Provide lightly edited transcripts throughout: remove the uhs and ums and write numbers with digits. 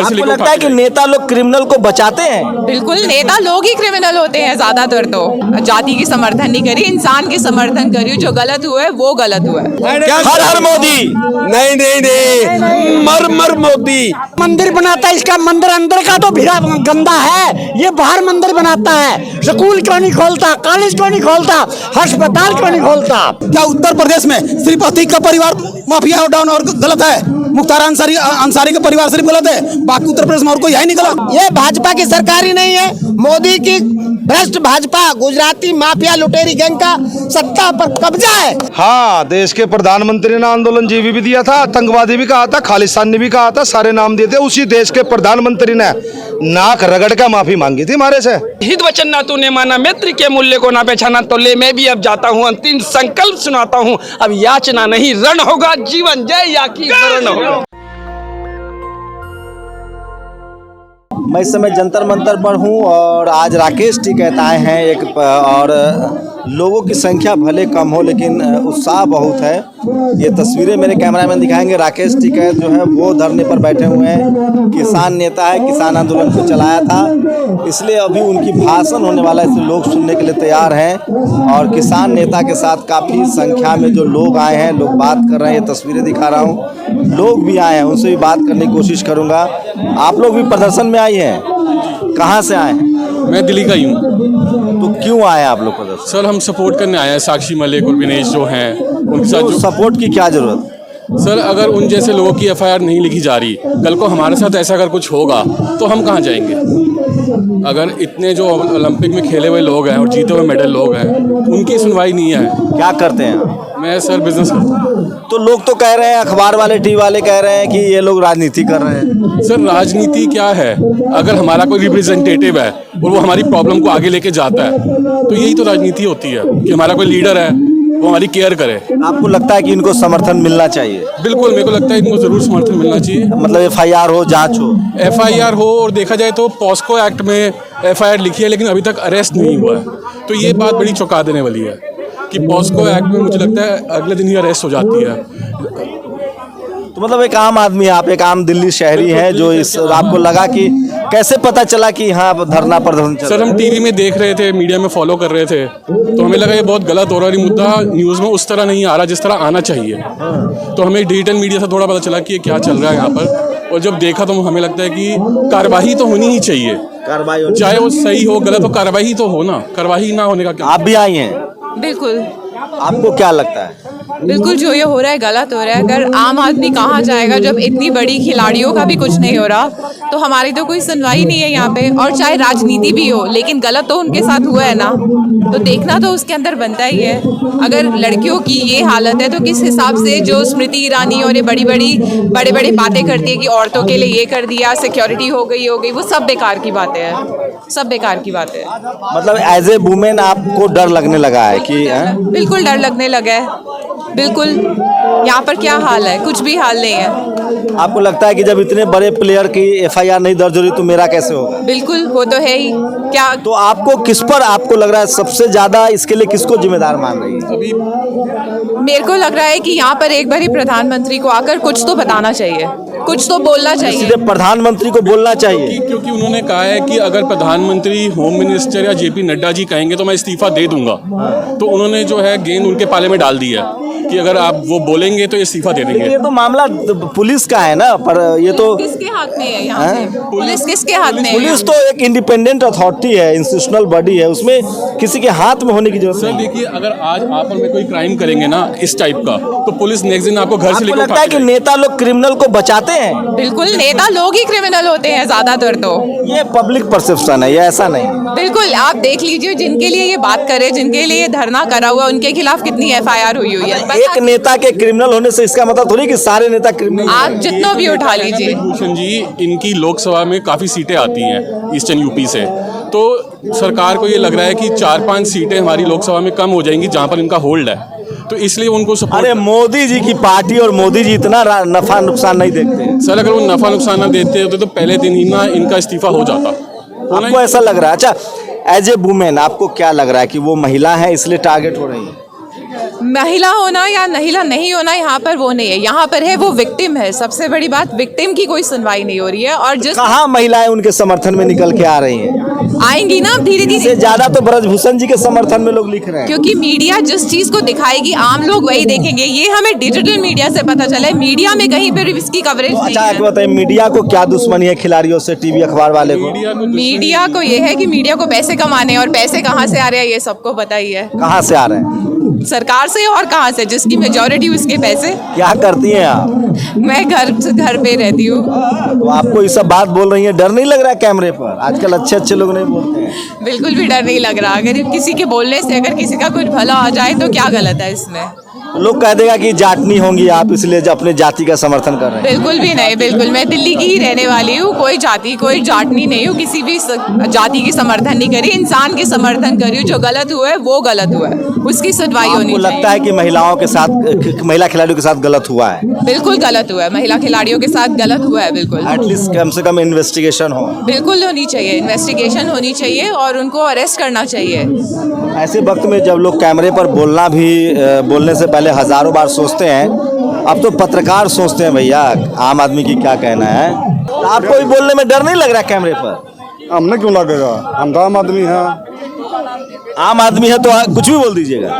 से आपको लगता है कि नेता लोग क्रिमिनल को बचाते हैं? बिल्कुल, नेता लोग ही क्रिमिनल होते हैं ज्यादातर। तो जाति की समर्थन नहीं करी, इंसान की समर्थन करी। जो गलत हुआ है वो गलत हुआ है। हर हर मोदी। नहीं नहीं नहीं, मर मर मोदी। मंदिर बनाता है, इसका मंदिर अंदर का तो भिड़ा गंदा है, ये बाहर मंदिर बनाता है। स्कूल क्यों नहीं खोलता, कॉलेज क्यों नहीं खोलता, अस्पताल क्यों नहीं खोलता? क्या उत्तर प्रदेश में सिर्फ अतीक का परिवार माफिया और डाउन और गलत है? मुख्तार अंसारी का परिवार सिर्फ गलत है, बाकी उत्तर प्रदेश में और कोई है नहीं गलत। ये भाजपा की सरकार ही नहीं है, मोदी की भ्रष्ट भाजपा गुजराती माफिया लुटेरी गैंग का सत्ता पर कब्जा है। हाँ, देश के प्रधानमंत्री ने आंदोलन जीवी भी दिया था, आतंकवादी भी कहा था, खालिस्तानी भी कहा था, सारे नाम दिए थे। उसी देश के प्रधानमंत्री ने नाक रगड़ का माफी मांगी थी हमारे से। हित वचन ना तूने माना, मित्र के मूल्य को ना पहचाना, तो ले मैं भी अब जाता हूँ, अंतिम संकल्प सुनाता हूँ, अब याचना नहीं रण होगा, जीवन जय या की मरण होगा। मैं इस समय जंतर मंतर पर हूँ और आज राकेश टिकैत आए हैं एक और लोगों की संख्या भले कम हो लेकिन उत्साह बहुत है। ये तस्वीरें मेरे कैमरामैन दिखाएंगे। राकेश टिकैत जो है वो धरने पर बैठे हुए हैं। किसान नेता है, किसान आंदोलन को चलाया था, इसलिए अभी उनकी भाषण होने वाला है, इसलिए लोग सुनने के लिए तैयार हैं। और किसान नेता के साथ काफ़ी संख्या में जो लोग आए हैं, लोग बात कर रहे हैं। ये तस्वीरें दिखा रहा हूँ, लोग भी आए हैं, उनसे भी बात करने की कोशिश करूँगा। आप लोग भी प्रदर्शन में आई हैं, कहाँ से आए हैं? मैं दिल्ली का ही हूँ। तो क्यों आए आप लोग प्रदर्शन? सर, हम सपोर्ट करने आए हैं साक्षी मलिक और विनेश जो हैं उनके साथ। जो सपोर्ट की क्या जरूरत? सर, अगर उन जैसे लोगों की एफआईआर नहीं लिखी जा रही, कल को हमारे साथ ऐसा अगर कुछ होगा तो हम कहाँ जाएंगे? अगर इतने जो ओलंपिक में खेले हुए लोग हैं और जीते हुए मेडल लोग हैं, उनकी सुनवाई नहीं है। क्या करते हैं? मैं सर बिजनेस करता हूँ। तो लोग तो कह रहे हैं, अखबार वाले टीवी वाले कह रहे हैं कि ये लोग राजनीति कर रहे हैं। सर, राजनीति क्या है? अगर हमारा कोई रिप्रेजेंटेटिव है और वो हमारी प्रॉब्लम को आगे लेके जाता है, तो यही तो राजनीति होती है कि हमारा कोई लीडर है वो हमारी केयर करे। आपको लगता है कि इनको समर्थन मिलना चाहिए? बिल्कुल, मेरे को लगता है इनको जरूर समर्थन मिलना चाहिए। मतलब एफआईआर हो, जांच हो। एफआईआर हो, और देखा जाए तो पॉस्को एक्ट में एफआईआर लिखी है लेकिन अभी तक अरेस्ट नहीं हुआ है। तो ये बात बड़ी चौंका देने वाली है कि पॉस्को एक्ट में मुझे लगता है अगले दिन ही अरेस्ट हो जाती है। तो मतलब एक आम आदमी, आप एक आम दिल्ली शहरी हैं, जो इस आपको लगा कि कैसे पता चला कि हाँ धरना प्रदर्शन चल रहा है? सर, हम टीवी में देख रहे थे, मीडिया में फॉलो कर रहे थे, तो हमें लगा ये बहुत गलत हो रहा है। ये मुद्दा न्यूज़ में उस तरह नहीं आ रहा जिस तरह आना चाहिए। तो हमें डिजिटल मीडिया से थोड़ा पता चला कि ये क्या चल रहा है यहाँ पर, और जब देखा तो हमें लगता है कि कार्रवाई तो होनी ही चाहिए। कार्रवाई, चाहे वो सही हो गलत हो, कार्रवाई तो हो ना। कार्रवाई ना होने का क्या? आप भी आई हैं, बिल्कुल आपको क्या लगता है? बिल्कुल, जो ये हो रहा है गलत हो रहा है। अगर आम आदमी कहाँ जाएगा जब इतनी बड़ी खिलाड़ियों का भी कुछ नहीं हो रहा, तो हमारी तो कोई सुनवाई नहीं है यहाँ पे। और चाहे राजनीति भी हो, लेकिन गलत तो उनके साथ हुआ है ना, तो देखना तो उसके अंदर बनता ही है। अगर लड़कियों की ये हालत है तो किस हिसाब से जो स्मृति ईरानी और ये बड़ी बड़ी बातें करती है कि औरतों के लिए ये कर दिया, सिक्योरिटी हो गई, वो सब बेकार की बातें हैं, सब बेकार की बातें हैं। मतलब एज ए वुमेन आपको डर लगने लगा है कि? बिल्कुल डर लगने लगा है, बिल्कुल। यहाँ पर क्या हाल है? कुछ भी हाल नहीं है। आपको लगता है कि जब इतने बड़े प्लेयर की एफआईआर नहीं दर्ज हो रही तो मेरा कैसे होगा? बिल्कुल, वो तो है ही। क्या तो आपको किस पर आपको लग रहा है सबसे ज्यादा, इसके लिए किसको जिम्मेदार मान रही है? अभी मेरे को लग रहा है कि यहाँ पर एक बार प्रधानमंत्री को आकर कुछ तो बताना चाहिए, कुछ तो बोलना चाहिए। सीधे प्रधानमंत्री को बोलना चाहिए, क्योंकि उन्होंने कहा है कि अगर प्रधानमंत्री, होम मिनिस्टर या जेपी नड्डा जी कहेंगे तो मैं इस्तीफा दे दूंगा। तो उन्होंने जो है गेंद उनके पाले में डाल दी है कि अगर आप वो बोलेंगे तो इस्तीफा दे देंगे। ये तो मामला पुलिस का है ना, पर ये तो किसके हाथ में है यहाँ पे? पुलिस किसके हाथ में है? पुलिस तो एक इंडिपेंडेंट अथॉरिटी है, इंस्टीट्यूशनल बॉडी है, उसमें किसी के हाथ में होने की जरूरत सर नहीं। देखिए, अगर आज आप और मैं कोई क्राइम करेंगे ना इस टाइप का, तो पुलिस नेक्स्ट दिन आपको घर से लेकर लगता है कि नेता लोग क्रिमिनल को बचाते हैं? बिल्कुल, नेता लोग ही क्रिमिनल होते हैं ज्यादातर। तो ये पब्लिक परसेप्शन है, ये ऐसा नहीं। बिल्कुल, आप देख लीजिए, जिनके लिए ये बात करे, जिनके लिए धरना करा हुआ, उनके खिलाफ कितनी एफआईआर हुई है। एक नेता के क्रिमिनल होने से इसका मतलब थोड़ी कि सारे नेता क्रिमिनल। आप जितना भी उठा लीजिए। भूषण जी, इनकी लोकसभा में काफ़ी सीटें आती हैं ईस्टर्न यूपी से, तो सरकार को ये लग रहा है कि 4-5 सीटें हमारी लोकसभा में कम हो जाएंगी जहाँ पर इनका होल्ड है, तो इसलिए उनको सपोर्ट। अरे मोदी जी की पार्टी और मोदी जी इतना नफा नुकसान नहीं देखते। सर, अगर वो नफा नुकसान ना देते होते तो पहले दिन ही ना इनका इस्तीफा हो जाता। आपको ऐसा लग रहा है? अच्छा, एज ए वुमेन आपको क्या लग रहा है कि वो महिला है इसलिए टारगेट हो रही है? महिला होना या महिला नहीं होना यहाँ पर वो नहीं है, यहाँ पर है वो विक्टिम है। सबसे बड़ी बात, विक्टिम की कोई सुनवाई नहीं हो रही है। और जिस कहाँ महिलाएं उनके समर्थन में निकल के आ रही हैं? आएंगी ना धीरे इससे धीरे, ज्यादा तो ब्रजभूषण जी के समर्थन में लोग लिख रहे हैं। क्योंकि मीडिया जिस चीज को दिखाएगी आम लोग वही देखेंगे। ये हमें डिजिटल मीडिया से पता चला है, मीडिया में कहीं पर इसकी कवरेज नहीं अच्छा, है। एक बताइए, मीडिया को क्या दुश्मनी है खिलाड़ियों से, टीवी अखबार वाले को? मीडिया को ये है कि मीडिया को पैसे कमाने हैं, और पैसे कहाँ से आ रहे हैं ये सबको पता ही है। कहाँ से आ रहे हैं? सरकार से, और कहाँ से, जिसकी मेजोरिटी उसके पैसे। क्या करती हैं आप? मैं घर पे रहती हूँ। तो आपको ये सब बात बोल रही है, डर नहीं लग रहा है कैमरे पर? आजकल अच्छे अच्छे लोग नहीं बोलते हैं। बिल्कुल भी डर नहीं लग रहा। अगर किसी के बोलने से अगर किसी का कुछ भला आ जाए तो क्या गलत है इसमें? लोग कह देगा कि जाटनी होंगी आप, इसलिए अपने जाति का समर्थन कर रहे हैं। बिल्कुल भी नहीं, बिल्कुल। मैं दिल्ली की ही रहने वाली हूँ, कोई जाति कोई जाटनी नहीं हूँ, किसी भी जाति की समर्थन नहीं करी, इंसान के समर्थन करी हूँ। जो गलत हुआ है वो गलत हुआ है, उसकी सुनवाई होनी आपको चाहिए। लगता है कि महिलाओं के साथ, महिला खिलाड़ियों के साथ गलत हुआ है? बिल्कुल गलत हुआ है, महिला खिलाड़ियों के साथ गलत हुआ है। बिल्कुल, एटलीस्ट कम से कम इन्वेस्टिगेशन हो। बिल्कुल होनी चाहिए, इन्वेस्टिगेशन होनी चाहिए और उनको अरेस्ट करना चाहिए। ऐसे वक्त में जब लोग कैमरे पर बोलने से पहले हजारों बार सोचते हैं, अब तो पत्रकार सोचते हैं भैया आम आदमी की क्या कहना है। तो आपको भी बोलने में डर नहीं लग रहा कैमरे पर? हमने क्यों लगेगा, हम तो आम आदमी हैं। आम आदमी है तो कुछ भी बोल दीजिएगा?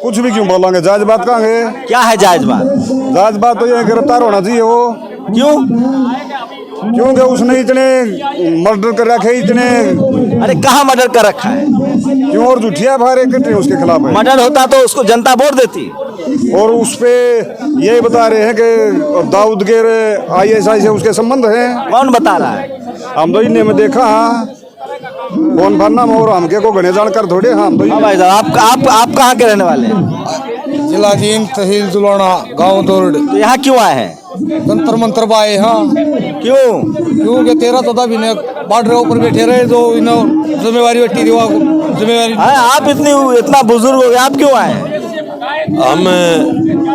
कुछ भी क्यों बोलेंगे, जायज बात कहेंगे। क्या है जायज बात? जायज बात तो ये गिरफ्तार होना चाहिए वो। क्यों? क्योंकि उसने इतने मर्डर कर रखे, इतने। अरे कहाँ मर्डर कर रखा है? क्यों? और झूठिया फायरिंग कितनी उसके खिलाफ है। मर्डर होता तो उसको जनता वोट देती। और उस पे ये बता रहे हैं कि दाऊद के ISI से उसके संबंध हैं। कौन बता रहा है? हम तो इन्हें में देखा कौन भरना और हमके को गणे जानकर थोड़े। हम तो हाँ भाई साहब, आप कहाँ के रहने वाले हैं? जिला जींद, तहसील दुलाना, गांव दौड़। तो यहाँ क्यों आए हैं? जंतर मंतर बाए। हाँ, क्यों? क्योंकि 13-14 महीने बॉर्डर ऊपर बैठे रहे तो इन्होंने जिम्मेवारी बैठी थी, जिम्मेवारी। आप इतना बुजुर्ग हो गए, आप क्यों आए हैं? हम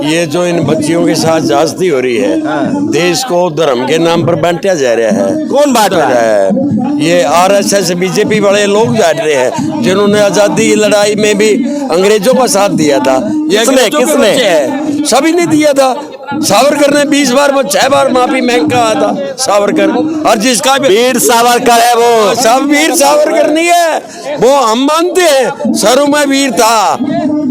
ये जो इन बच्चियों के साथ जास्ती हो रही है, देश को धर्म के नाम पर बांटा जा रहा है। कौन बांट रहा है? ये RSS BJP वाले लोग बांट रहे हैं, जिन्होंने आजादी की लड़ाई में भी अंग्रेजों का साथ दिया था। ये किसने? सभी ने दिया था। सावरकर ने 20 बार 6 बार माफी मांग कहा था सावरकर। और जिसका वीर सावरकर है वो, सब वीर सावरकर नहीं है, वो हम मानते हैं शुरू में वीर था,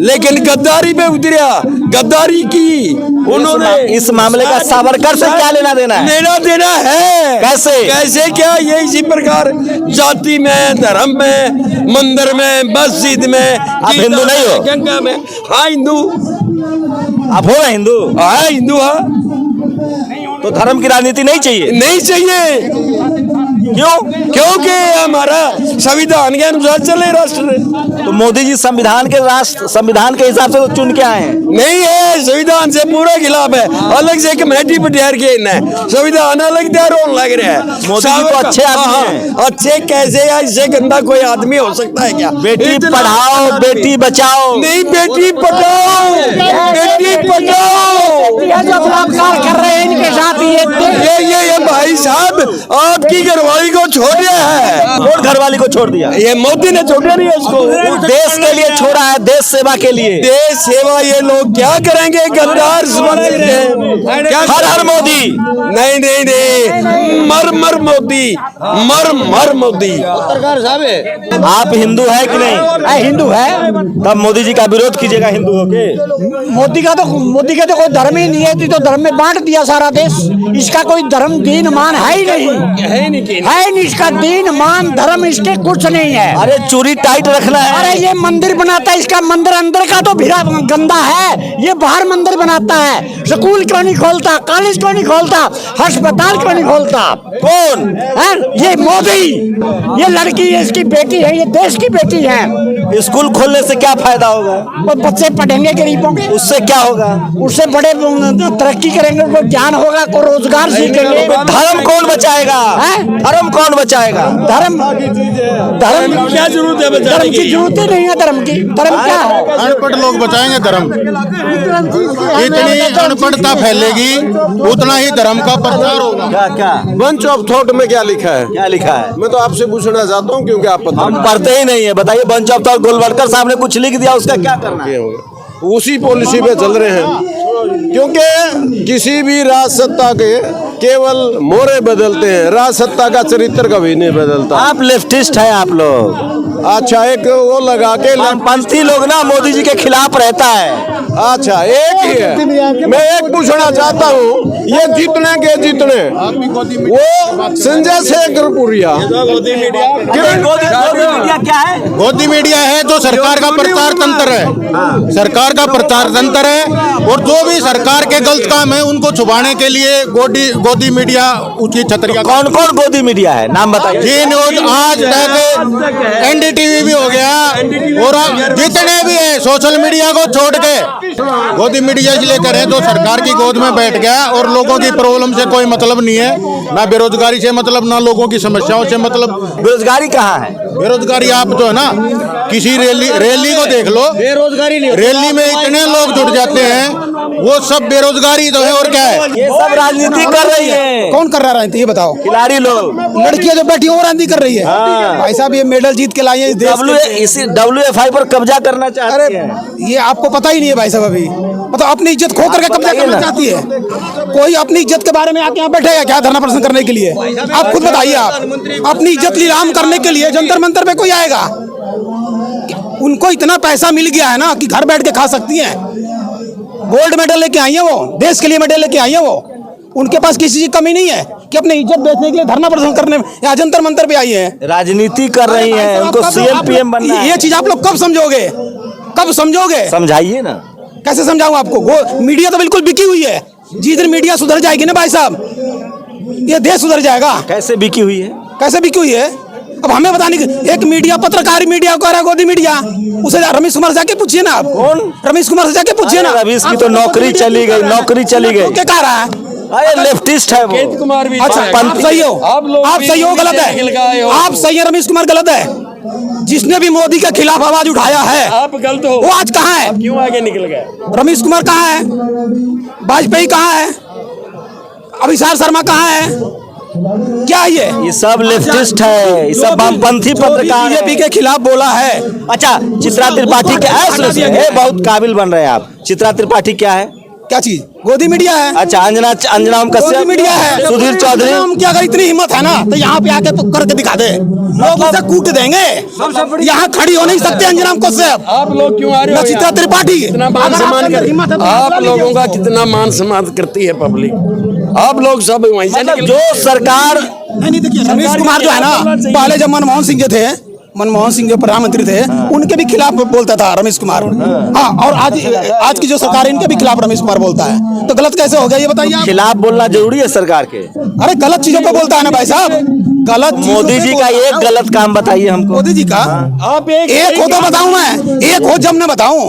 लेकिन गद्दारी में उतरा, गद्दारी की उन्होंने। इस मामले का सावरकर से क्या लेना देना है? लेना देना है। कैसे क्या? ये इसी प्रकार जाति में, धर्म में, मंदिर में, मस्जिद में। आप हिंदू नहीं हो? गंगा में। हाँ हिंदू। आप हो रहे हिंदू? हाँ हिंदू। हाँ, तो धर्म की राजनीति नहीं चाहिए? नहीं चाहिए। क्यों? क्योंकि हमारा संविधान के अनुसार चले राष्ट्र। तो मोदी जी संविधान के हिसाब से तो चुन के आए हैं। नहीं है, संविधान से पूरा खिलाफ है। अलग से कमेटी बिठार के संविधान अलग तैयार होने लग रहा है। मोदी जी तो अच्छे आदमी हैं। अच्छे कैसे है? इससे गंदा कोई आदमी हो सकता है क्या? बेटी पढ़ाओ, बेटी बचाओ। नहीं, बेटी पढ़ाओ, बेटी पढ़ाओ। जो बलात्कार कर रहे हैं इनके साथ ये भाई साहब आपकी घरवाली को छोड़ दिया है। कौन घरवाली को छोड़ दिया? ये मोदी ने छोड़ा नहीं है इसको। देश के लिए छोड़ा है, देश सेवा के लिए। देश सेवा ये लोग क्या करेंगे? गद्दार समझ रहे हैं क्या? हर मोदी। नहीं, मर मोदी, मर मोदी। आप हिंदू है कि नहीं? हिंदू है। तब मोदी जी का विरोध कीजिएगा हिंदू होके। मोदी का तो कोई धर्म ही नहीं है, तो धर्म में बांट दिया सारा देश। इसका कोई धर्म दीन मान है ही नहीं, है नहीं। इसका दीन मान धर्म इसके कुछ नहीं है। अरे चूड़ी टाइट रखना है। अरे ये मंदिर बनाता है, इसका मंदिर अंदर का तो भिड़ा गंदा है, ये बाहर मंदिर बनाता है। स्कूल क्यों नहीं खोलता, कॉलेज क्यों नहीं खोलता, अस्पताल क्यों नहीं खोलता? कौन है? ये मोदी। ये लड़की इसकी बेटी है, ये देश की बेटी है। स्कूल खोलने से क्या फायदा होगा? वो बच्चे पढ़ेंगे गरीबों के, उससे क्या होगा? उससे बड़े तरक्की करेंगे, उनको ज्ञान होगा, को रोजगार सीखेंगे। धर्म कौन बचाएगा? धर्म कौन बचाएगा? धर्म क्या जरूरत है? धर्म की जरूरत ही नहीं है। धर्म क्या है? अनपढ़ लोग बचाएंगे धर्म। इतनी अनपढ़ता फैलेगी उतना ही धर्म का प्रचार होगा। क्या बंच ऑफ थॉट में क्या लिखा है? क्या लिखा है? मैं तो आपसे पूछना चाहता हूँ क्योंकि आप हम पढ़ते ही नहीं है। बताइए, बंच ऑफ थॉट गोलवलकर साहब ने कुछ लिख दिया, उसका क्या करना है? उसी पॉलिसी पे चल रहे हैं, क्योंकि किसी भी राज सत्ता के केवल मोहरे बदलते हैं, राज सत्ता का चरित्र कभी नहीं बदलता। आप लेफ्टिस्ट हैं आप लोग। अच्छा, एक वो लगा के पंथी लोग ना मोदी जी के खिलाफ रहता है। अच्छा, एक ही है। मैं एक पूछना चाहता हूँ, ये जीतने के जीतने वो संजय शेखर पुरिया क्या है? गोदी मीडिया है जो सरकार का प्रचार तंत्र है, सरकार का प्रचार तंत्र है, और जो भी सरकार के गलत काम है उनको छुपाने के लिए गोदी मीडिया उसकी छतरिया। कौन कौन गोदी मीडिया है, नाम बताइए। जी न्यूज, आज तक एनडीटीवी भी हो गया, और जितने भी है सोशल मीडिया को छोड़ के गोदी मीडिया इसलिए करें जो सरकार की गोद में बैठ गया और लोगों की प्रॉब्लम से कोई मतलब नहीं है, ना बेरोजगारी से मतलब, ना लोगों की समस्याओं से मतलब। बेरोजगारी कहाँ है? बेरोजगारी आप जो है ना, किसी रैली को देख लो, बेरोजगारी नहीं, रैली में इतने लोग जुट जाते हैं, वो सब बेरोजगारी तो है, और क्या है? ये सब राजनीति कर रही है। कौन कर रहा है राजनीति, ये बताओ। खिलाड़ी लोग, लड़कियां जो बैठी वो राजनीति कर रही है। भाई साहब, ये मेडल जीत के लाई है इस देश के। WFI पर कब्जा करना चाहती है। ये आपको पता ही नहीं है भाई साहब। अभी मतलब अपनी इज्जत खो करके कब्जा करना चाहती है। कोई अपनी इज्जत के बारे में आके यहाँ बैठेगा क्या धरना प्रदर्शन करने के लिए? आप खुद बताइए। आप अपनी इज्जत नीलाम करने के लिए जंतर मंतर पे कोई आएगा? उनको इतना पैसा मिल गया है ना कि घर बैठ के खा सकती हैं। गोल्ड मेडल लेके आई है वो, देश के लिए मेडल लेके आई है वो। उनके पास किसी चीज की कमी नहीं है कि अपनी इज्जत बेचने के लिए धरना प्रदर्शन करने या जंतर मंतर पे आई है। राजनीति कर रही है, उनको CM PM बनना है। ये चीज आप लोग कब समझोगे? कब समझोगे? समझाइए ना। कैसे समझाऊं आपको? मीडिया तो बिल्कुल बिकी हुई है। जिस दिन मीडिया सुधर जाएगी ना भाई साहब, ये देश सुधर जाएगा। कैसे बिकी हुई है? कैसे बिकी हुई है? अब हमें बताने की। एक मीडिया पत्रकार मीडिया को रहा गोदी मीडिया, उसे रमेश कुमार जाके पूछिए ना। आप कौन? रमेश कुमार से जाके पूछिए ना। रमेश की तो नौकरी चली गई, नौकरी चली गई। क्या कह रहा है? अरे लेफ्टिस्ट है वो। कुमार भी अच्छा, आप सही हो, आप सही हो, गलत है। आप सही है, रमेश कुमार गलत है। जिसने भी मोदी के खिलाफ आवाज उठाया है आप गलत हो। वो आज कहाँ है? क्यों आगे निकल गए? रमेश कुमार कहाँ है? वाजपेयी कहाँ है? अभिसार शर्मा कहाँ है? क्या ये सब लेफ्टिस्ट है, ये सब वामपंथी पत्रकार बीजेपी के खिलाफ बोला है। अच्छा, चित्रा त्रिपाठी क्या है? बहुत काबिल बन रहे हैं आप। चित्रा त्रिपाठी क्या है? क्या चीज? गोदी मीडिया है। अच्छा, अंजना गोदी मीडिया है। सुधीर चौधरी। की अगर इतनी हिम्मत है ना तो यहाँ पे आके तो करके दिखा दे, लोग उसे कूट देंगे। यहाँ खड़ी हो नहीं सकते अंजना कश्यप। आप लोग क्यों आ रहे हो? चित्रा त्रिपाठी। कितना मान सम्मान कर, आप लोगों का कितना मान सम्मान करती है पब्लिक? आप लोग सब वहीं से मतलब जो सरकार नहीं देखिए, रमेश कुमार जो है ना, पहले जब मनमोहन सिंह थे, मनमोहन सिंह जो प्रधानमंत्री थे, उनके भी खिलाफ बोलता था रमेश कुमार। हाँ, और आज की जो सरकार है इनके भी खिलाफ रमेश कुमार बोलता है। तो गलत कैसे हो गया ये बताइए आप? खिलाफ बोलना जरूरी है सरकार के? अरे गलत चीजों पे बोलता है ना भाई साहब, गलत। मोदी जी का एक गलत काम बताइए हमको। मोदी जी का आप एक हो तो बताऊं मैं, एक हो जब न बताऊं,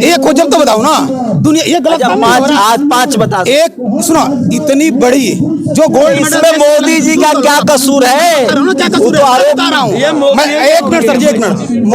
एक हो जब तो बताऊं ना। दुनिया ये गलत काम नहीं हो रहा। आज 5 बता। एक सुनो, इतनी बड़ी जो गोल्ड इसमें मोदी जी का क्या कसूर है? क्या कसूर है बता रहा हूँ मैं। एक मिनट सर जी, एक मिनट।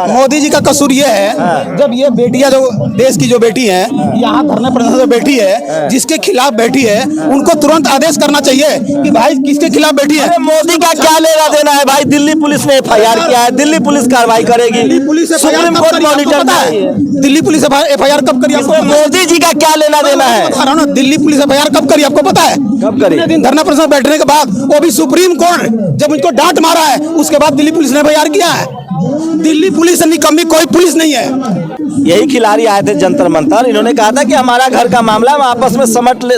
मोदी जी का कसूर ये है, जब ये बेटियां जो देश की जो बेटी है यहाँ धरने प्रदर्शन में बैठी है, जिसके खिलाफ बैठी है, उनको तुरंत आदेश करना चाहिए कि भाई किसके खिलाफ बैठी है। मोदी का क्या लेना देना है भाई? दिल्ली पुलिस ने FIR किया है, दिल्ली पुलिस कार्रवाई करेगी। Delhi police supreme court monitor पता है? दिल्ली पुलिस FIR कब करी आपको? मोदी जी का क्या लेना देना है? दिल्ली पुलिस FIR कब करी आपको पता है? कब करी? दिन धरना प्रदर्शन बैठने के बाद, वो भी सुप्रीम कोर्ट जब उनको डांट मारा है, उसके बाद दिल्ली पुलिस ने FIR किया है। दिल्ली पुलिस निकम्मी कोई पुलिस नहीं है। यही खिलाड़ी आए थे जंतर मंतर, इन्होंने कहा था कि हमारा घर का मामला हम आपस में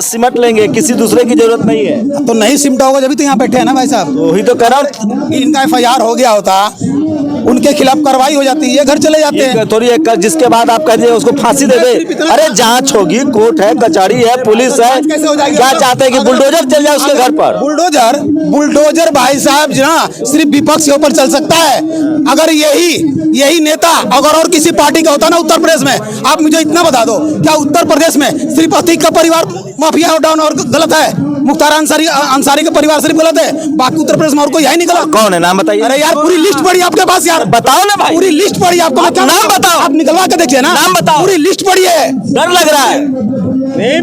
सिमट लेंगे, किसी दूसरे की जरूरत नहीं है। तो नहीं सिमटा होगा जब तो यहाँ बैठे हैं ना भाई साहब। वही तो कह रहा हूँ, इनका FIR हो गया होता, उनके खिलाफ कार्रवाई हो जाती है, घर चले जाते हैं। थोड़ी जिसके बाद आप कह दिए उसको फांसी दे दे। अरे जांच होगी, कोर्ट है, कचहरी है, पुलिस है। क्या चाहते हैं कि बुलडोजर चल जाए उसके घर पर? बुलडोजर भाई साहब ना सिर्फ विपक्ष के ऊपर चल सकता है। अगर यही नेता अगर और किसी पार्टी का होता ना उत्तर प्रदेश में, आप मुझे इतना बता दो, क्या उत्तर प्रदेश में सिर्फ अतीक का परिवार माफिया डाउन और गलत है? मुख्तार अंसारी का परिवार सिर्फ गलत है, बाकी उत्तर प्रदेश में और कोई है नहीं गलत। कौन है? नाम बताइए। अरे यार पूरी लिस्ट पड़ी आपके पास यार, बताओ ना भाई। पूरी लिस्ट पड़ी आपको, नाम बताओ। आप निकलवा के देखिए ना, नाम बताओ। पूरी लिस्ट पड़ी है। डर लग रहा है?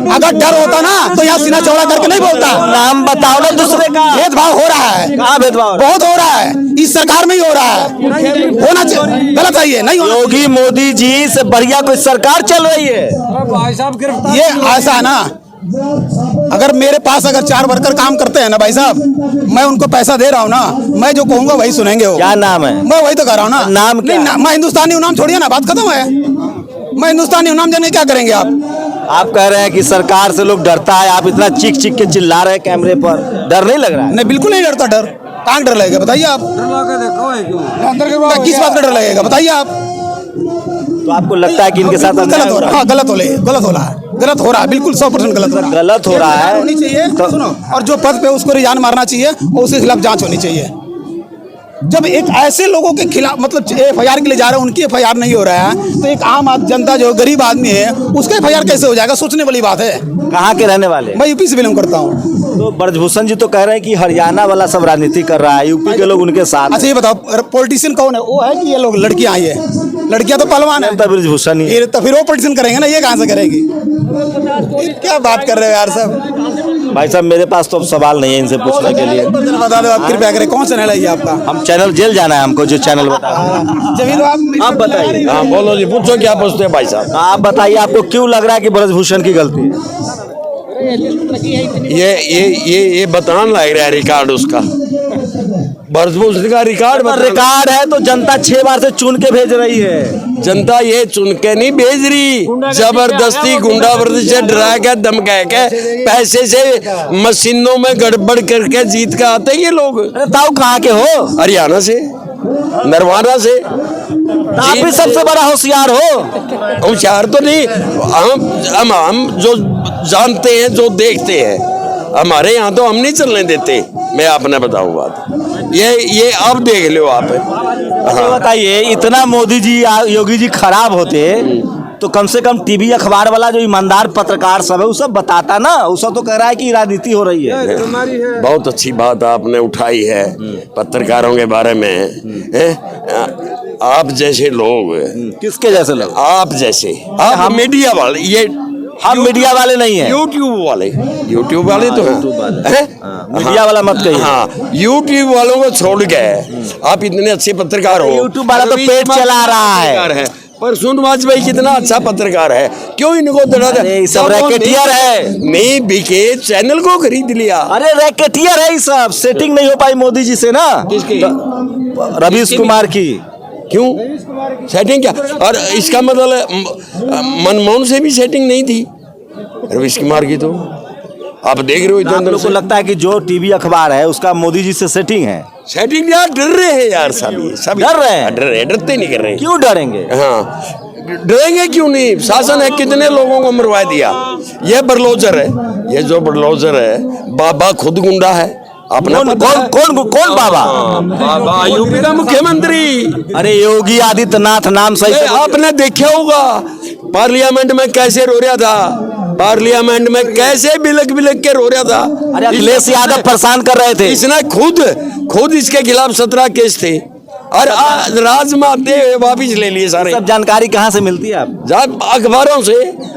अगर डर होता ना तो यहाँ सीना चौड़ा करके नहीं बोलता। नाम बताओ ना दूसरे का। भेदभाव हो रहा है। कहाँ भेदभाव? बहुत हो रहा है। इस सरकार में ही हो रहा है, होना चाहिए, गलत है ये, नहीं होना योगी मोदी जी से बढ़िया कोई सरकार चल रही है। भाई साहब गिरफ्तार ये ऐसा है ना, अगर मेरे पास अगर 4 वर्कर काम करते हैं ना भाई साहब, मैं उनको पैसा दे रहा हूँ ना, मैं जो कहूँगा वही सुनेंगे वो। क्या नाम है? मैं वही तो कह रहा हूँ ना। नाम क्या? नहीं, मैं हिंदुस्तानी हूँ, नाम छोड़िए ना, बात खत्म है। मैं हिंदुस्तानी हूँ, नाम जाने क्या करेंगे आप कह रहे हैं कि सरकार से लोग डरता है, आप इतना चीख चीख के चिल्ला रहे हैं कैमरे पर, डर नहीं लग रहा है? नहीं, बिल्कुल नहीं डरता। डर कहाँ डर लगेगा बताइए आप? किस बात का डर लगेगा बताइए आप? तो आपको लगता है कि इनके साथ गलत हो रहा है? हाँ, गलत हो रहा है, गलत हो रहा है, बिल्कुल 100% गलत हो रहा है। गलत हो रहा है होनी चाहिए तो- सुनो, और जो पद पे उसको रिजाइन मारना चाहिए और उसके खिलाफ जांच होनी चाहिए। जब एक ऐसे लोगों के खिलाफ मतलब FIR के लिए जा रहे हैं, उनकी FIR नहीं हो रहा है, तो एक आम जनता जो गरीब आदमी है उसका FIR कैसे हो जाएगा? सोचने वाली बात है। कहाँ के रहने वाले? मैं यूपी से बिलोंग करता हूँ। तो ब्रजभूषण जी तो कह रहे हैं कि हरियाणा वाला सब राजनीति कर रहा है, यूपी के लोग उनके साथ। अच्छा ये बताओ, पॉलिटिशियन कौन है? वो है कि ये लोग लड़कियां आई है? लड़कियां तो पहलवान है। ब्रजभूषण ही तो फिर वो पॉलिटिशियन करेंगे ना, ये कहाँ से करेगी? ये क्या बात कर रहे हो यार सब? भाई साहब मेरे पास तो अब सवाल नहीं है इनसे पूछने के लिए। बता दो आप, कृपया करें, कौन चैनल है ये आपका? हम चैनल जेल जाना है हमको, जो चैनल बता। जमीन आप बताइए। हाँ बोलो जी, पूछो क्या पूछते हैं भाई साहब। आप बताइए, आपको क्यों लग रहा है कि ब्रजभूषण की गलती है? ये बताना लग रहा है रिकॉर्ड उसका, ब्रजभूषण का रिकॉर्ड है तो जनता 6 बार से चुन के भेज रही है। जनता ये चुन के नहीं भेज रही, जबरदस्ती गुंडागर्दी से डरा के धमका के पैसे से मशीनों में गड़बड़ करके जीत के आते हैं ये लोग। ताऊ कहाँ के हो? हरियाणा से, नरवाना से। आप भी सबसे बड़ा होशियार हो। होशियार तो नहीं, हम जो जानते हैं, जो देखते हैं, हमारे यहाँ तो हम नहीं चलने देते। मैं आपने बताऊँ बात, ये अब देख लो आप। हाँ। बताइए, इतना मोदी जी योगी जी खराब होते तो कम से कम टीवी अखबार वाला जो ईमानदार पत्रकार सब है वो सब बताता ना। वो सब तो कह रहा है कि राजनीति हो रही है। बहुत अच्छी बात आपने उठाई है पत्रकारों के बारे में। आप जैसे लोग, किसके जैसे लोग? आप जैसे, आप मीडिया वाले, ये हम मीडिया वाले नहीं हैं, यूट्यूब वाले तो हैं। मीडिया वाला मत कहिए। हाँ, यूट्यूब वालों को छोड़ के आप इतने अच्छे पत्रकार हो। यूट्यूब वाला तो पेट चला रहा है। पर सुन वाजपेयी कितना अच्छा पत्रकार है, क्यों इनको दड़ा दे? सब रैकेटियर है। नहीं बिके, चैनल को खरीद लिया। अरे रैकेटियर है ये सब। सेटिंग नहीं हो पाई मोदी जी से ना। किसकी? रवीश कुमार की। क्यों सेटिंग क्या? और इसका मतलब मनमोहन से भी सेटिंग नहीं थी रवीश कुमार की। तो आप देख रहे हो इधर अंदर को लगता है कि जो टीवी अखबार है उसका मोदी जी से सेटिंग है। सेटिंग यार, डर रहे हैं यार सब डर रहे हैं। डरते नहीं कर रहे। क्यों डरेंगे? हाँ, डरेंगे क्यों नहीं? शासन है, कितने लोगों को मरवा दिया। ये बरलोजर है, ये जो बरलोजर है, बाबा खुद गुंडा है अपना। कौन बाबा? बाबा यूपी का मुख्यमंत्री। अरे योगी आदित्यनाथ नाम सही से आपने देखा होगा पार्लियामेंट में कैसे रो रहा था, पार्लियामेंट में कैसे बिलक बिलक के रो रहा था। अरे अखिलेश यादव परेशान कर रहे थे। इसने खुद इसके खिलाफ 17 केस थे और राजमाते वापिस ले लिए सारे। सब जानकारी कहाँ से मिलती है आप? अखबारों से,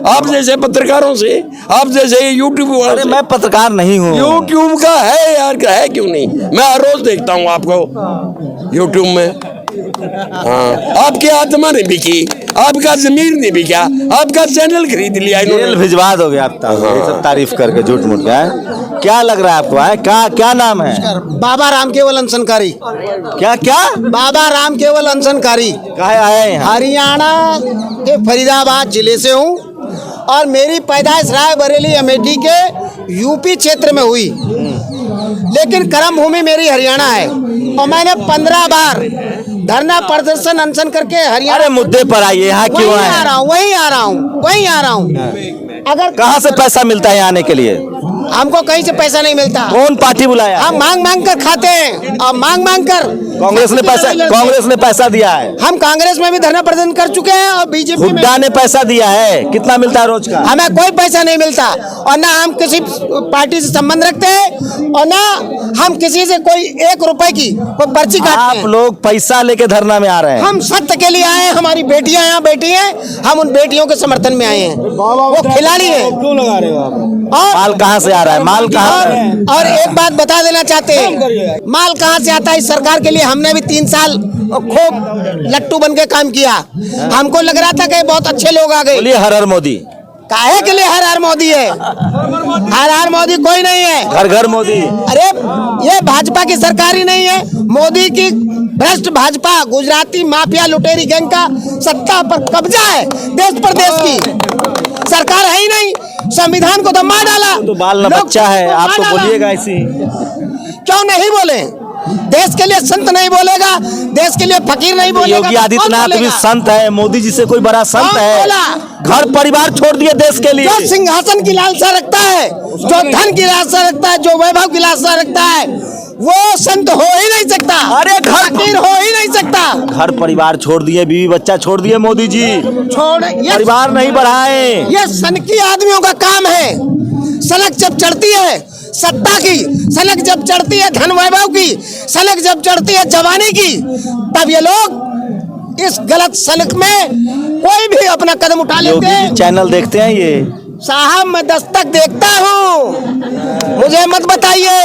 आप जैसे पत्रकारों से, आप जैसे यूट्यूब वाले। अरे मैं पत्रकार नहीं हूँ। यूट्यूब का है यार, है क्यों नहीं? मैं हर रोज देखता हूँ आपको यूट्यूब में। हाँ, आपकी आत्मा नहीं बिकी, आपका जमीर नहीं बिका, आपका चैनल खरीद लिया इन्होंने। भिजवा दोगे आप ये सब तारीफ करके झूठ मूठ का? क्या लग रहा है आपको? है क्या नाम है? बाबा राम केवल अनशनकारी। क्या? बाबा राम केवल अनशनकारी। कहाँ आए हैं? हरियाणा के फरीदाबाद जिले से हूँ और मेरी पैदाइश रायबरेली अमेठी के यूपी क्षेत्र में हुई, लेकिन कर्म भूमि मेरी हरियाणा है और मैंने 15 बार धरना प्रदर्शन अनशन करके हरियाणा। अरे मुद्दे पर आइए, यहाँ क्यों आए? वहीं आ रहा हूँ। अगर कहाँ से पैसा मिलता है यहाँ आने के लिए? हमको कहीं से पैसा नहीं मिलता। कौन पार्टी बुलाया? हम मांग कर खाते हैं और मांग कर। कांग्रेस ने पैसा दिया है। हम कांग्रेस में भी धरना प्रदर्शन कर चुके हैं और बीजेपी में। हुड्डा ने पैसा दिया है। कितना मिलता है रोज का? हमें कोई पैसा नहीं मिलता और ना हम किसी पार्टी से संबंध रखते हैं और ना हम किसी से कोई 1 रुपए की कोई पर्ची काटते हैं। आप लोग पैसा लेके धरना में आ रहे हैं। हम सत्य के लिए आए हैं। हमारी बेटियां यहाँ बैठी हैं, हम उन बेटियों के समर्थन में आए हैं। वो खिलाड़ी है। क्यों लगा रहे हो आप? और बाल कहाँ से से आ रहा है? माल कहाँ से? और एक बात बता देना चाहते हैं, माल कहाँ से आता है इस सरकार के लिए। हमने भी 3 साल खूब लट्टू बन के काम किया। हमको लग रहा था कि बहुत अच्छे लोग आ गए। बोलिए हर हर मोदी। काहे के लिए हर हर मोदी है? हर हर मोदी कोई नहीं है। घर घर मोदी। अरे ये भाजपा की सरकार ही नहीं है, मोदी की भ्रष्ट भाजपा गुजराती माफिया लुटेरी गैंग का सत्ता पर कब्जा है। देश प्रदेश की सरकार है ही नहीं। संविधान को तो मार डाला। तो बाल न बच्चा है, आप तो बोलिएगा ऐसी। क्यों नहीं बोले? देश के लिए संत नहीं बोलेगा, देश के लिए फकीर नहीं बोलेगा। योगी आदित्यनाथ भी संत है, मोदी जी से कोई बड़ा संत है? घर परिवार छोड़ दिए देश के लिए। जो सिंहासन की लालसा रखता है, जो धन की लालसा रखता है, जो वैभव की लालसा रखता है, वो संत हो ही नहीं सकता। अरे घर फकीर हो ही नहीं सकता। घर परिवार छोड़ दिए, बीवी बच्चा छोड़ दिए मोदी जी। परिवार नहीं बढ़ाए। ये सनकी आदमियों का काम है। सनक जब चढ़ती है सत्ता की, सनक जब चढ़ती है धन वैभव की, सनक जब चढ़ती है जवानी की, तब ये लोग इस गलत सनक में कोई भी अपना कदम उठा लेते हैं। चैनल देखते हैं ये? साहब मैं दस्तक देखता हूँ, मुझे मत बताइए।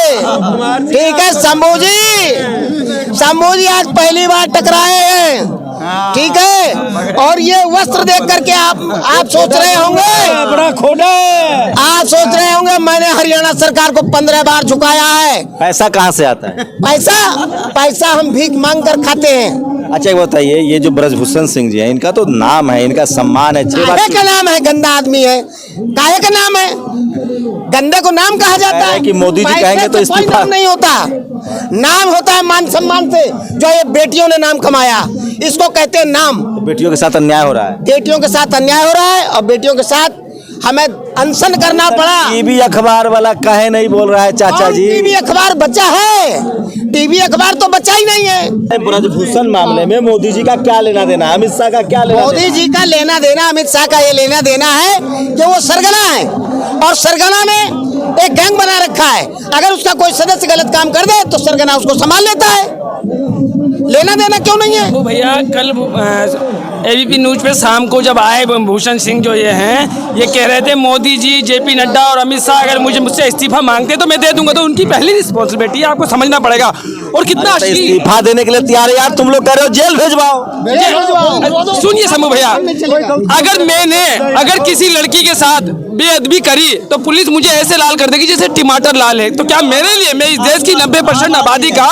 ठीक है शंभू जी आज पहली बार टकराए हैं, ठीक है। और ये वस्त्र देख करके आप सोच रहे होंगे, बड़ा खोटा है। आप सोच रहे होंगे मैंने हरियाणा सरकार को 15 बार झुकाया है। पैसा कहाँ से आता है? पैसा हम भीख मांग कर खाते हैं। अच्छा एक बताइए, ये जो ब्रजभूषण सिंह जी हैं, इनका तो नाम है, इनका सम्मान है। काहे का नाम है? गंदा आदमी है। काहे का नाम है? गंदे को नाम कहा जाता है कि मोदी जी कहेंगे तो कोई नाम नहीं होता। नाम होता है मान सम्मान से, जो ये बेटियों ने नाम कमाया, इसको कहते हैं नाम। बेटियों के साथ अन्याय हो रहा है। बेटियों के साथ अन्याय हो रहा है और बेटियों के साथ हमें अनशन करना पड़ा। टीवी अखबार वाला काहे नहीं बोल रहा है चाचा जी? टीवी अखबार बचा है? टीवी अखबार तो बचा ही नहीं है। ब्रजभूषण मामले में मोदी जी का क्या लेना देना? अमित शाह का क्या लेना? मोदी जी का लेना देना, अमित शाह का ये लेना देना है कि वो सरगना है और सरगना में एक गैंग बना रखा है। अगर उसका कोई सदस्य गलत काम कर दे तो सरगना उसको संभाल लेता है। लेना देना क्यों नहीं है? वो भैया कल एबीपी न्यूज पे शाम को जब आए भूषण सिंह जो ये हैं, ये कह रहे थे मोदी जी, जेपी नड्डा और अमित शाह अगर मुझसे इस्तीफा मांगते तो मैं दे दूंगा। तो उनकी पहली रिस्पॉन्सिबिलिटी है, आपको समझना पड़ेगा। और कितना इस्तीफा देने के लिए तैयार है यार, तुम लोग कह रहे हो जेल भेजवाओ। सुनिए शंभू भैया, अगर किसी लड़की के साथ बेअदबी करी तो पुलिस मुझे ऐसे लाल कर देगी जैसे टमाटर लाल है। तो क्या मेरे लिए, मैं इस देश की 90% आबादी का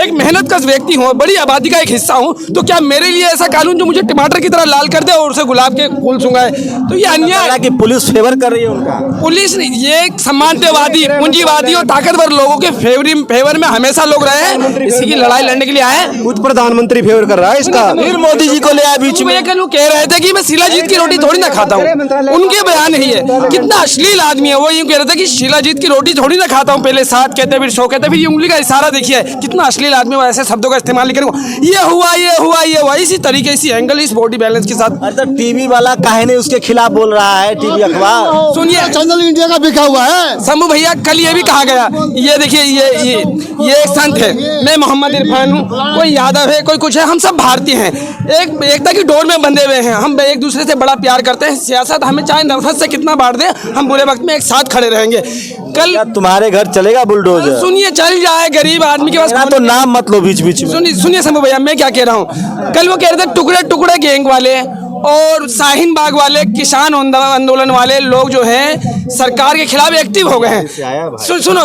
एक मेहनत कश व्यक्ति हूँ, बड़ी आबादी का एक हिस्सा हूँ, तो क्या मेरे लिए ऐसा कानून जो मुझे टमाटर की तरह लाल कर दे और उसे गुलाब के फूल सुंगाए? तो ये अन्याय है कि पुलिस फेवर कर रही है उनका। पुलिस ये सामंतवादी, पूंजीवादी और ताकतवर लोगों के फेवर में हमेशा लोग रहे हैं। इसी की लड़ाई लड़ने के लिए आए। खुद प्रधानमंत्री फेवर कर रहा है इसका। फिर मोदी जी को ले आए बीच में। कल वो कह रहे थे कि मैं शिलाजीत की रोटी थोड़ी ना खाता हूँ, उनके बयान ही है। कितना अश्लील आदमी है वो। यूँ कह रहे थे कि शिलाजीत की रोटी थोड़ी ना खाता हूँ, पहले 7 कहते फिर 100 कहते, फिर ये उंगली का इशारा देखिए, कितना अश्लील आदमी वो ऐसे शब्दों का इस्तेमाल नहीं करेगा। ये हुआ इसी तरीके, इसी एंगल, इस बॉडी बैलेंस के साथ। अरे टीवी वाला काहे नहीं उसके खिलाफ बोल रहा है? टीवी अखबार सुनिए, चैनल इंडिया का बिका हुआ है। शंभू भैया कल ये भी कहा गया, ये देखिए ये एक संत है, मैं मोहम्मद इरफान हूँ, कोई यादव है, कोई कुछ है, हम सब भारतीय हैं, एक एकता की डोर में बंधे हुए हैं। हम एक दूसरे से बड़ा प्यार करते हैं। सियासत हमें चाहे नफरत से कितना बांट दे, हम बुरे वक्त में एक साथ खड़े रहेंगे। कल तुम्हारे घर चलेगा बुलडोजर? सुनिए, चल जाए, गरीब आदमी के पास तो नाम मत लो बीच बीच में। सुनिए शंभू भैया, मैं क्या कह रहा हूँ, कल वो कह रहे थे टुकड़े टुकड़े गैंग वाले और शाहीन बाग वाले, किसान आंदोलन वाले लोग जो हैं सरकार के खिलाफ एक्टिव हो गए हैं। सुनो,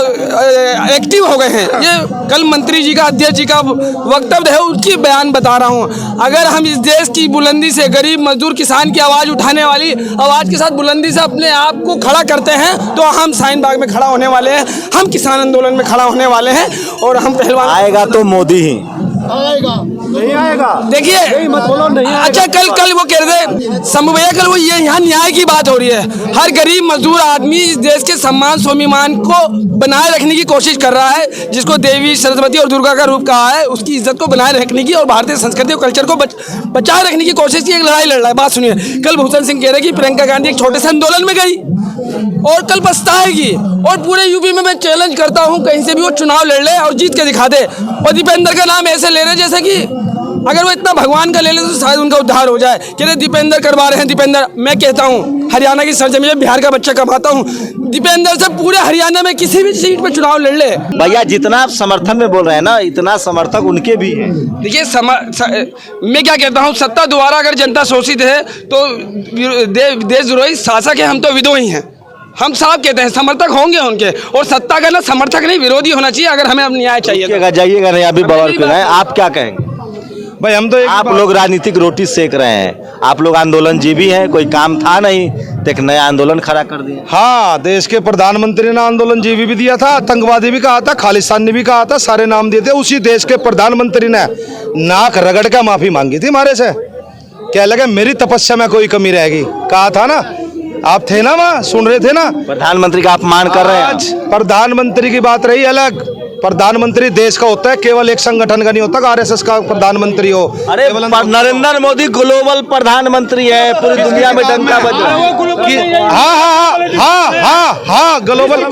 एक्टिव हो गए हैं। ये कल मंत्री जी का, अध्यक्ष जी का वक्तव्य है, उनकी बयान बता रहा हूँ। अगर हम इस देश की बुलंदी से, गरीब मजदूर किसान की आवाज़ उठाने वाली आवाज़ के साथ बुलंदी से अपने आप को खड़ा करते हैं तो हम शाहीन बाग में खड़ा होने वाले हैं, हम किसान आंदोलन में खड़ा होने वाले हैं और हम पहलवान। आएगा तो मोदी ही आएगा, नहीं आएगा। देखिए मत बोलो नहीं। अच्छा, कल वो कह रहे थे शंभू भैया, कल वो ये यहाँ न्याय की बात हो रही है। हर गरीब मजदूर आदमी इस देश के सम्मान स्वाभिमान को बनाए रखने की कोशिश कर रहा है, जिसको देवी सरस्वती और दुर्गा का रूप कहा है, उसकी इज्जत को बनाए रखने की और भारतीय संस्कृति और कल्चर को बचाए रखने की कोशिश की, एक लड़ाई लड़ रहा है। बात सुनिए, कल भूषण सिंह कह रहे कि प्रियंका गांधी एक छोटे से आंदोलन में गई और कल पछताएगी। और पूरे यूपी में मैं चैलेंज करता हूं, कहीं से भी वो चुनाव लड़ ले और जीत के दिखा दे। और दीपेंद्र का नाम ऐसे ले रहे जैसे कि अगर वो इतना भगवान का ले ले तो शायद उनका उद्धार हो जाए। कहते दीपेंद्र करवा रहे हैं, दीपेंद्र, मैं कहता हूँ हरियाणा की सरजमीन में बिहार का बच्चा कमाता हूँ, दीपेंद्र से पूरे हरियाणा में किसी भी सीट पे चुनाव लड़ ले। भैया जितना आप समर्थन में बोल रहे हैं ना, इतना समर्थक उनके भी हैं। देखिए मैं क्या कहता हूँ, सत्ता द्वारा अगर जनता शोषित है तो देशद्रोही शासक है, हम तो विद्रोही हैं। हम साफ कहते हैं समर्थक होंगे उनके, और सत्ता का ना समर्थक नहीं विरोधी होना चाहिए अगर हमें अब न्याय चाहिए। जाइएगा नहीं, अभी बवाल कर रहे हैं, आप क्या कहेंगे भाई? हम तो आप लोग राजनीतिक रोटी सेक रहे हैं, आप लोग आंदोलनजीवी हैं, कोई काम था नहीं तो एक नया आंदोलन खड़ा कर दिया। हाँ, देश के प्रधानमंत्री ने आंदोलन जीवी भी दिया था, आतंकवादी भी कहा था, खालिस्तानी भी कहा था, सारे नाम दिए थे। उसी देश के प्रधानमंत्री ने नाक रगड़ कर माफी मांगी थी हमारे से। क्या लगे मेरी तपस्या में कोई कमी रहेगी? कहा था ना, आप थे ना वहाँ, सुन रहे थे ना। प्रधानमंत्री का अपमान कर रहे हैं। आज प्रधानमंत्री की बात रही अलग, प्रधानमंत्री देश का होता है, केवल एक संगठन का नहीं होता कि आरएसएस का प्रधानमंत्री हो। अरे नरेंद्र मोदी ग्लोबल प्रधानमंत्री है, पूरी दुनिया में डंका बज रहा है। हाँ, ग्लोबल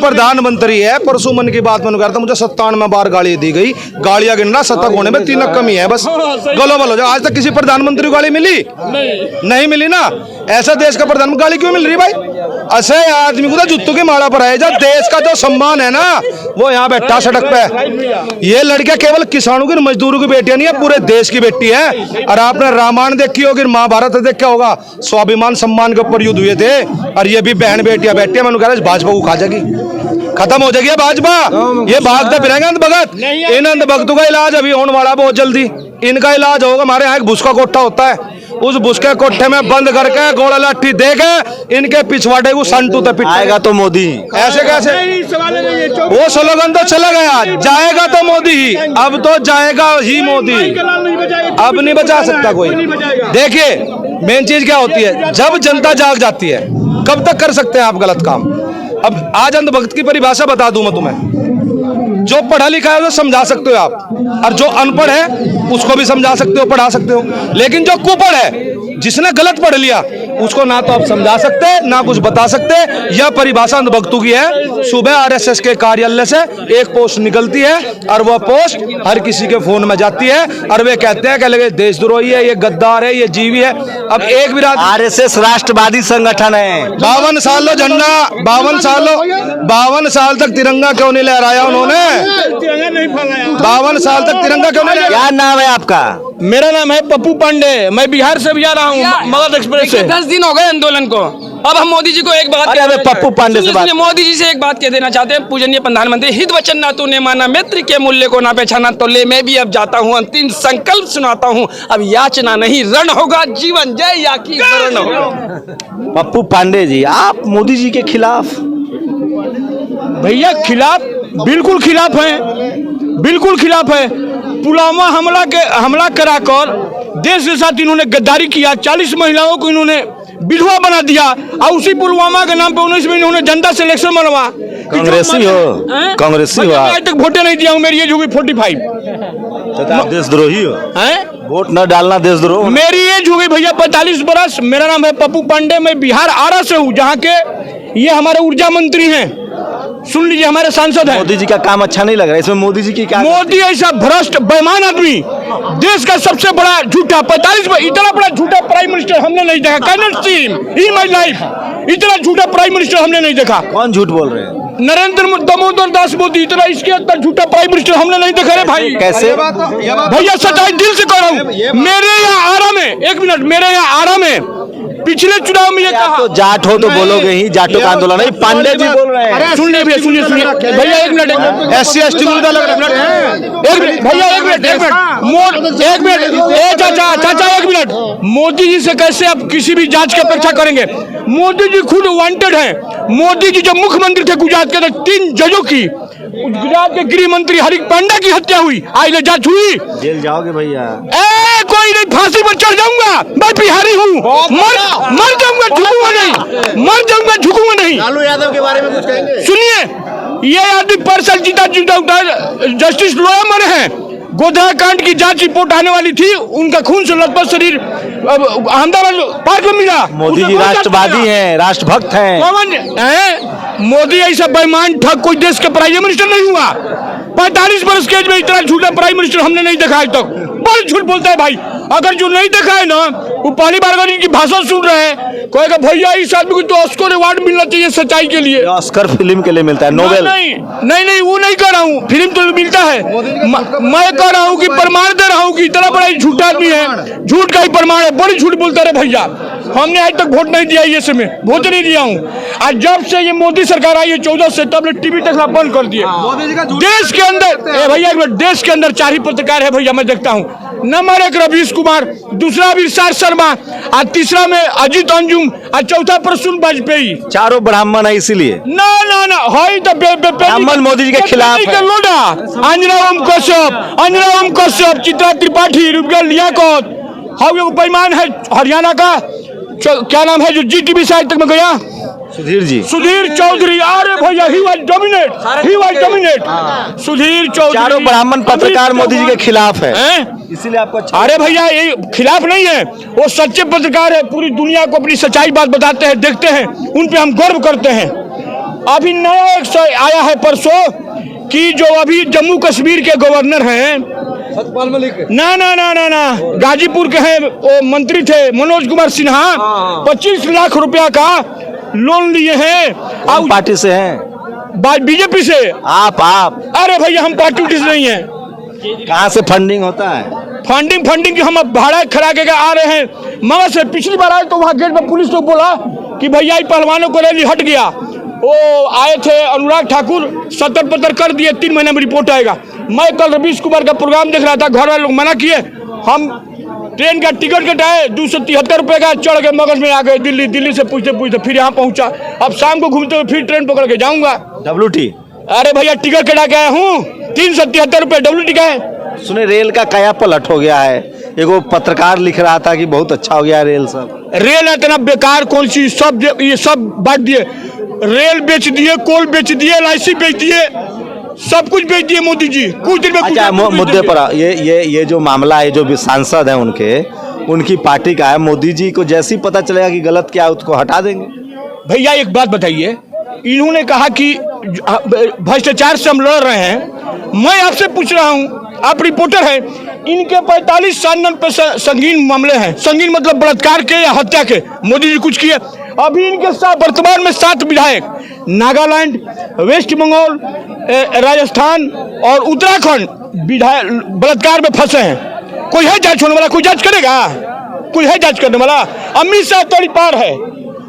प्रधानमंत्री है। परसों मन की बात मैंने कहा था, मुझे 97 बार गाली दी गई, गालियां गिनना 70 होने में 3 कमी है, बस ग्लोबल हो जाए। आज तक किसी प्रधानमंत्री को गाली मिली? नहीं मिली ना। ऐसा देश का प्रधानमंत्री गाली क्यों मिल रही भाई? ऐसे आदमी को जुत्तों की माला पर है, जब देश का जो सम्मान है ना वो यहाँ बैठा सड़क पे। ये लड़कियां केवल किसानों की मजदूरों की बेटियां नहीं है, पूरे देश की बेटी है। और आपने रामायण देखी होगी, महाभारत देखा होगा, स्वाभिमान सम्मान के ऊपर युद्ध हुए थे। और ये भी बहन बेटियां बैठी है, मैंने कहा भाजपा को खा जाएगी, खत्म हो जाएगी भाजपा। ये भागते फिरेंगे अंध भगत। इन अंध भक्तों का इलाज अभी होने वाला बहुत जल्दी। इनका इलाज होगा, हमारे यहाँ एक भुसका कोठा होता है, उस भुसके कोठे में बंद करके गोला लाठी देके इनके पिछवाड़े को संटू तक आएगा तो मोदी। ऐसे कैसे? वो स्लोगन तो चला गया, जाएगा तो मोदी ही, अब तो जाएगा ही मोदी, अब नहीं बचा सकता कोई। देखिए मेन चीज क्या होती है, जब जनता जाग जाती है, कब तक कर सकते हैं आप गलत काम? अब आज अंधभक्त की परिभाषा बता दूं मैं तुम्हें। जो पढ़ा लिखा है उसे समझा सकते हो आप, और जो अनपढ़ है उसको भी समझा सकते हो, पढ़ा सकते हो। लेकिन जो कुपढ़ है, जिसने गलत पढ़ लिया, उसको ना तो आप समझा सकते ना कुछ बता सकते। यह परिभाषा अंधभक्तों की है। सुबह आरएसएस के कार्यालय से एक पोस्ट निकलती है और वह पोस्ट हर किसी के फोन में जाती है, और वे कहते हैं कि लगे देशद्रोही है, ये गद्दार है, ये जीवी है। अब एक भी आरएसएस राष्ट्रवादी संगठन है। 52 साल लो झंडा, 52 साल तक तिरंगा क्यों नहीं लहराया उन्होंने? 52 साल तक तिरंगा क्यों नहीं लहराया? क्या नाम है आपका? मेरा नाम है पप्पू पांडे, मैं बिहार से भी आ रहा हूँ मगध एक्सप्रेस से। 10 दिन हो गए आंदोलन को। अब हम मोदी जी को एक बात, अरे पप्पू पांडे से बात, मोदी जी से एक बात कह देना चाहते हैं। पूजनीय प्रधानमंत्री, हित वचन ना तूने माना, मैत्री के मूल्य को ना पहचाना, तो ले मैं भी अब जाता हूँ, अंतिम संकल्प सुनाता हूँ, अब याचना नहीं रण होगा, जीवन जय या की वरण होगा। पप्पू पांडे जी, आप मोदी जी के खिलाफ? भैया खिलाफ, बिल्कुल खिलाफ है, बिल्कुल खिलाफ है। पुलवामा हमला कराकर देश के साथ इन्होंने गद्दारी किया, 40 महिलाओं को इन्होंने विधवा बना दिया, और उसी पुलवामा के नाम पे 19 में इन्होंने जनता से इलेक्शन मनवा। कांग्रेसी हो? कांग्रेसी हो? आज तक वोटे नहीं दिया हूँ, मेरी एज होगी 45। तो आप देशद्रोही हो? वोट न डालना देशद्रोह? मेरी एज हो गई भैया 45 बरस। मेरा नाम है पप्पू पांडे, मैं बिहार आरा से हूँ, जहाँ के ये हमारे ऊर्जा मंत्री हैं, सुन लीजिए, हमारे सांसद हैं। मोदी जी का काम अच्छा नहीं लग रहा है इसमें? मोदी जी की क्या? मोदी ऐसा भ्रष्ट बेईमान आदमी, देश का सबसे बड़ा झूठा, 45 में इतना बड़ा झूठा प्राइम मिनिस्टर हमने नहीं देखा। कैनेट टीम इन माय लाइफ, इतना झूठा प्राइम मिनिस्टर हमने नहीं देखा। कौन झूठ बोल रहे हैं? नरेंद्र दामोदर दास मोदी, इतना इसके अंदर झूठा प्राइम मिनिस्टर हमने नहीं देखा। रे भाई कैसे? भैया सच्चाई दिल से कह रहा हूँ। मेरे यहाँ आरा में, एक मिनट, मेरे यहाँ आरा में पिछले चुनाव में ये कहा, तो जाट हो तो बोलोगे ही, जाटों का आंदोलन नहीं। पांडे जी बोल रहे हैं। सुनिए भैया, सुनिए भैया, एक मिनट, SC/ST मुद्दा लग रहा है भैया, एक मिनट, चाचा एक मिनट। मोदी जी से कैसे आप किसी भी जांच की अपेक्षा करेंगे? मोदी जी खुद वांटेड हैं। मोदी जी जब मुख्यमंत्री थे गुजरात के, 3 जजों की, गुजरात के गृह मंत्री हरीक पांडा की हत्या हुई, आज जांच हुई। जेल जाओगे भैया? कोई नहीं, फांसी पर चढ़ जाऊंगा, मैं बिहारी हूँ, मर जाऊंगा, झुकूंगा नहीं, मर जाऊंगा, झुकूंगा नहीं। लालू यादव के बारे में कुछ कहेंगे? सुनिए, ये आदमी परसल जीता जस्टिस लोया मरे हैं। गोधरा कांड की जांच रिपोर्ट आने वाली थी, उनका खून से लथपथ शरीर अहमदाबाद पार्क में मिला। मोदी जी राष्ट्रवादी हैं, राष्ट्रभक्त हैं। मोदी ऐसा बेईमान ठग कोई देश का प्राइम मिनिस्टर नहीं हुआ। 45 बरस के एज में इतना झूठा प्राइम मिनिस्टर हमने नहीं देखा आज तक। बहुत झूठ बोलता है भाई। अगर जो नहीं देखा है ना, वो पहली बार अगर इनकी भाषण सुन रहे हैं, कहेगा भैया इस आदमी को तो ऑस्कर अवार्ड मिलना चाहिए सच्चाई के लिए। ऑस्कर फिल्म के लिए मिलता है, नोबेल नहीं वो नहीं कह रहा हूँ, फिल्म तो मिलता है। मैं कह रहा हूँ कि प्रमाण दे रहा हूँ कि इतना बड़ा झूठा आदमी है, झूठ का ही प्रमाण है। बड़ी झूठ बोलता रहे भैया। हमने आज तक वोट नहीं दिया, ये समय वोट नहीं दिया हूँ। आज जब से ये मोदी सरकार आई है 14 से, तब ने टीवी देखना बंद कर दिए। देश के अंदर भैया, देश के अंदर 4 ही पत्रकार है भैया, मैं देखता हूँ। नंबर 1 रवीश कुमार, दूसरा विशाल शर्मा, और तीसरा में अजीत अंजुम, और चौथा प्रसून वाजपेयी। चारों ब्राह्मण है इसीलिए। ना हाई तो ब्राह्मण मोदी जी के खिलाफ है। अंजना ओम कश्यप, चित्रा त्रिपाठी, रुपगल लियाकत, हाउ पैमान है हरियाणा का, क्या नाम है जो जीटीवी साइड तक में गया, सुधीर चौधरी। अरे भैया he was dominate. Sudhir Chaudhary. चारों ब्राह्मण पत्रकार मोदी जी के खिलाफ है, इसीलिए आपको अरे भैया ये खिलाफ नहीं है, वो सच्चे पत्रकार है, पूरी दुनिया को अपनी सच्चाई बात बताते हैं, देखते हैं, उन पे हम गर्व करते हैं। अभी नया एक आया है परसों कि जो अभी जम्मू कश्मीर के गवर्नर हैं, सतपाल मलिक, ना गाजीपुर के हैं, वो मंत्री थे मनोज कुमार सिन्हा, 25 लाख रुपया का लोन लिए हैं। आप पार्टी से हैं? बीजेपी से। आप अरे भैया हम पार्टी से नहीं है। कहाँ से फंडिंग होता है? फंडिंग की हम भाड़ा खड़ा के आ रहे हैं। मगर से पिछली बार आए तो वहाँ गेट में पुलिस को बोला कि भैया पहलवानों को रैली हट गया। वो आए थे अनुराग ठाकुर, 70-75 कर दिए, 3 महीने में रिपोर्ट आएगा। मैं कल रवीश कुमार का प्रोग्राम देख रहा था, घर वाले लोग मना किए। हम ट्रेन का टिकट कटाए, 273 रुपये का, चढ़ के मगज में आ गए दिल्ली से पूछते फिर यहाँ पहुँचा। अब शाम को घूमते हुए फिर ट्रेन पकड़ के जाऊँगा। WT? अरे भैया टिकट कटा के आया हूँ, 373 रुपये WT का है। सुने रेल का काया पलट हो गया है। एगो पत्रकार लिख रहा था कि बहुत अच्छा हो गया रेल। सब रेल इतना बेकार कौन सी, सब ये सब बांट दिए। रेल बेच दिए, कोल बेच दिए, LIC बेच दिए, सब कुछ बेच दिए मोदी जी कुछ दिन में। अच्छा मुद्दे पर ये जो मामला है, जो भी सांसद है उनकी पार्टी का है, मोदी जी को जैसे ही पता चलेगा कि गलत क्या है उसको हटा देंगे। भैया एक बात बताइए, इन्होंने कहा कि भ्रष्टाचार से हम लड़ रहे हैं। मैं आपसे पूछ रहा हूँ, आप रिपोर्टर हैं, इनके 45 साल पे संगीन मामले हैं। संगीन मतलब बलात्कार के या हत्या के। मोदी जी कुछ किए? अभी इनके साथ वर्तमान में 7 विधायक नागालैंड, वेस्ट बंगाल, राजस्थान और उत्तराखंड विधायक बलात्कार में फंसे हैं। कोई है जांच होने वाला? कोई जांच करेगा? कोई है जांच करने वाला? अमित शाह तोड़ी पार है,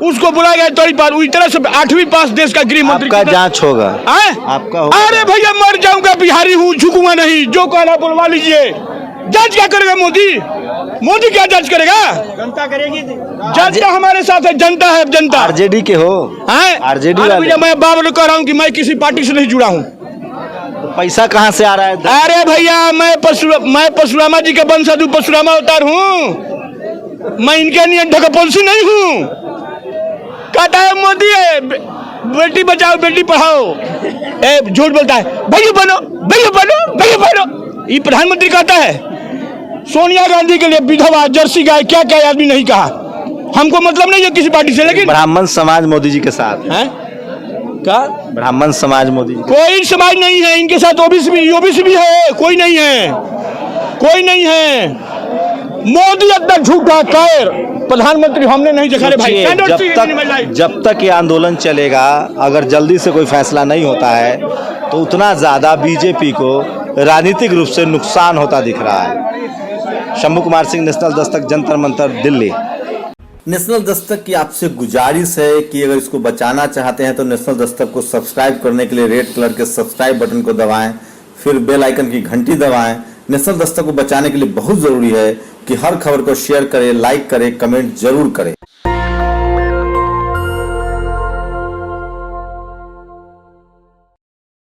उसको बुलाया गया तोड़ी पार। उसी तरह से 8वीं पास देश का गृह मंत्री का जांच होगा। आपका होगा? अरे भैया मर जाऊंगा, बिहारी हूँ, झुकूंगा नहीं, जो कहना बोलवा लीजिए। जांच क्या करेगा मोदी क्या जांच करेगा? जनता करेगी। जनता हमारे साथ है, जनता है, जनता। आरजेडी के हो? आरजेडी वाले? मैं बार कह रहा हूँ कि मैं किसी पार्टी से नहीं जुड़ा हूँ। तो पैसा कहाँ से आ रहा है? अरे भैया मैं परशुरामा जी के वंशज हूँ, परशुरामा अवतार हूँ। मैं इनके लिए ढकपंसी नहीं हूँ। कहता है मोदी है बेटी बचाओ बेटी पढ़ाओ, झूठ बोलता है। भैया बनो। ये प्रधानमंत्री कहता है। सोनिया गांधी के लिए विधवा, जर्सी गाय, क्या क्या आदमी नहीं कहा। हमको मतलब नहीं है किसी पार्टी से, लेकिन ब्राह्मण समाज मोदी जी के साथ है। क्या ब्राह्मण समाज मोदी जी? कोई समाज नहीं है इनके साथ। ओबीसी भी है, कोई नहीं है। मोदी इतना झूठा कैर प्रधानमंत्री हमने नहीं देखा रे भाई। जब तक ये आंदोलन चलेगा, अगर जल्दी से कोई फैसला नहीं होता है तो उतना ज्यादा बीजेपी को राजनीतिक रूप से नुकसान होता दिख रहा है। शंभू कुमार सिंह, नेशनल दस्तक, जंतर मंतर, दिल्ली। नेशनल दस्तक की आपसे गुजारिश है कि अगर इसको बचाना चाहते हैं तो नेशनल दस्तक को सब्सक्राइब करने के लिए रेड कलर के सब्सक्राइब बटन को दबाएं, फिर बेल आइकन की घंटी दबाएं। नेशनल दस्तक को बचाने के लिए बहुत जरूरी है कि हर खबर को शेयर करें, लाइक करें, कमेंट जरूर करें।